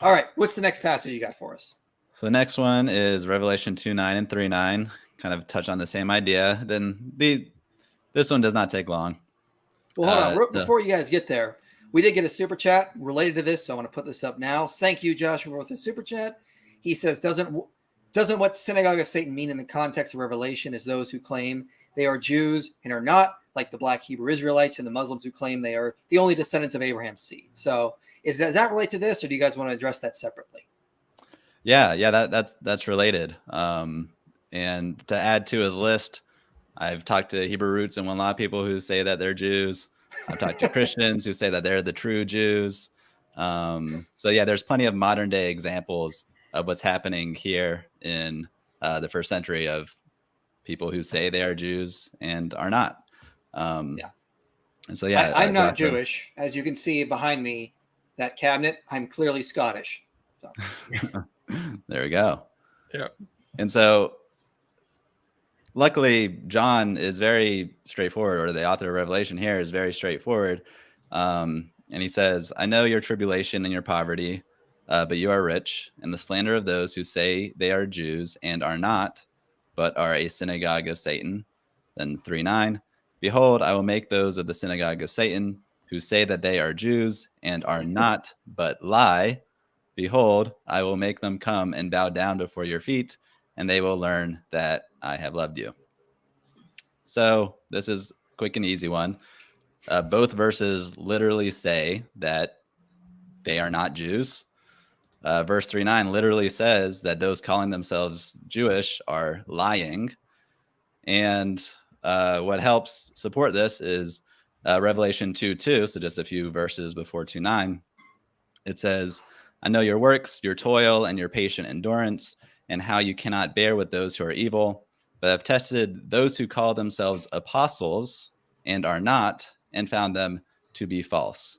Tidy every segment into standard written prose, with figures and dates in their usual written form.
All right. What's the next passage you got for us? So the next one is Revelation 2:9 and 3:9. Kind of touch on the same idea. Then this one does not take long. Well, hold on. Before you guys get there, we did get a super chat related to this, so I want to put this up now. Thank you, Joshua, for the super chat. He says, doesn't what synagogue of Satan mean in the context of Revelation is those who claim they are Jews and are not, like the black Hebrew Israelites and the Muslims who claim they are the only descendants of Abraham's seed. So does that relate to this, or do you guys want to address that separately? Yeah, that's related. And to add to his list, I've talked to Hebrew roots and a lot of people who say that they're Jews. I've talked to Christians who say that they're the true Jews. So yeah, there's plenty of modern day examples of what's happening here in the first century of people who say they are Jews and are not. Yeah. And so, yeah, I'm not Jewish. As you can see behind me, that cabinet, I'm clearly Scottish. So. There we go. Yeah. And so luckily, John is very straightforward, or the author of Revelation here is very straightforward. And he says, I know your tribulation and your poverty, but you are rich, and the slander of those who say they are Jews and are not, but are a synagogue of Satan. Then 3:9, behold, I will make those of the synagogue of Satan who say that they are Jews and are not, but lie. Behold, I will make them come and bow down before your feet, and they will learn that I have loved you. So this is a quick and easy one. Both verses literally say that they are not Jews. Verse 3:9 literally says that those calling themselves Jewish are lying. And what helps support this is Revelation 2:2, so just a few verses before 2:9. It says, I know your works, your toil, and your patient endurance, and how you cannot bear with those who are evil, but have tested those who call themselves apostles and are not, and found them to be false.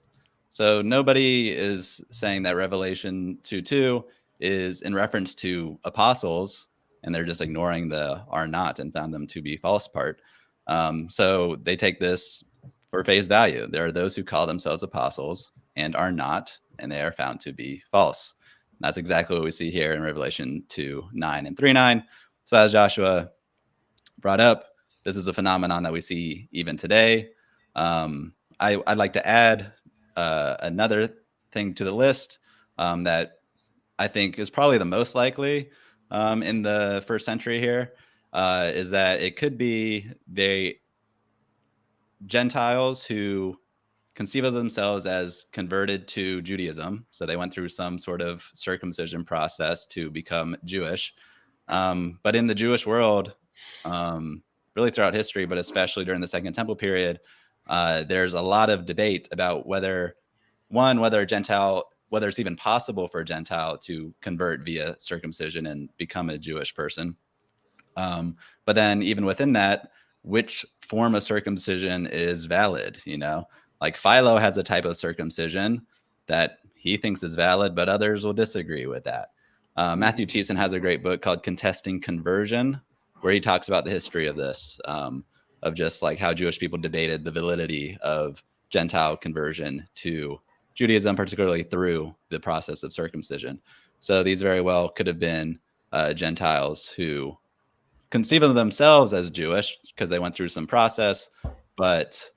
So nobody is saying that Revelation 2:2 is in reference to apostles, and they're just ignoring the are not and found them to be false part. So they take this for face value. There are those who call themselves apostles and are not, and they are found to be false. That's exactly what we see here in Revelation 2:9 and 3:9. So as Joshua brought up, this is a phenomenon that we see even today. I'd like to add another thing to the list that I think is probably the most likely in the first century here, is that it could be the Gentiles who conceive of themselves as converted to Judaism. So they went through some sort of circumcision process to become Jewish. But in the Jewish world, really throughout history, but especially during the Second Temple period, there's a lot of debate about whether it's even possible for a Gentile to convert via circumcision and become a Jewish person. But then even within that, which form of circumcision is valid? Like Philo has a type of circumcision that he thinks is valid, but others will disagree with that. Matthew Thiessen has a great book called Contesting Conversion, where he talks about the history of this, of just like how Jewish people debated the validity of Gentile conversion to Judaism, particularly through the process of circumcision. So these very well could have been Gentiles who conceive of themselves as Jewish because they went through some process, but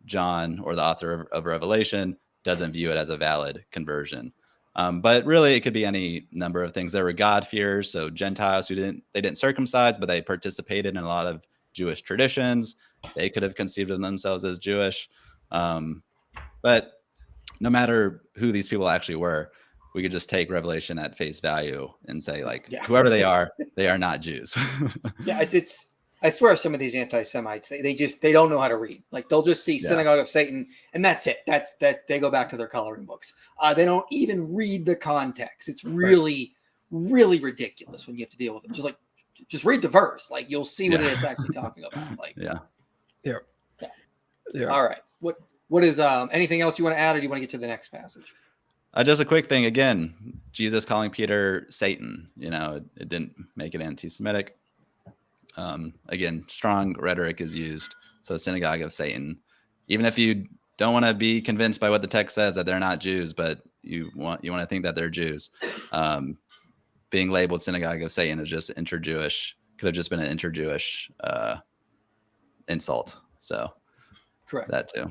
John, or the author of Revelation, doesn't view it as a valid conversion. But really, it could be any number of things. There were God-fearers, so Gentiles who didn't circumcise, but they participated in a lot of Jewish traditions. They could have conceived of themselves as Jewish. But no matter who these people actually were, we could just take Revelation at face value and say, whoever they are not Jews. Yeah, I swear some of these anti-Semites, they don't know how to read. Like they'll just see Synagogue of Satan and that's it. That's they go back to their coloring books. They don't even read the context. It's really, really ridiculous when you have to deal with them. Just read the verse. Like you'll see what it's actually talking about. Like Yeah. All right. What is anything else you want to add, or do you want to get to the next passage? Just a quick thing. Again, Jesus calling Peter Satan, it didn't make it anti-Semitic. Again, strong rhetoric is used. So synagogue of Satan, even if you don't want to be convinced by what the text says that they're not Jews, but you want to think that they're Jews. Being labeled Synagogue of Satan is just inter-Jewish. Could have just been an inter-Jewish insult. So correct. That too.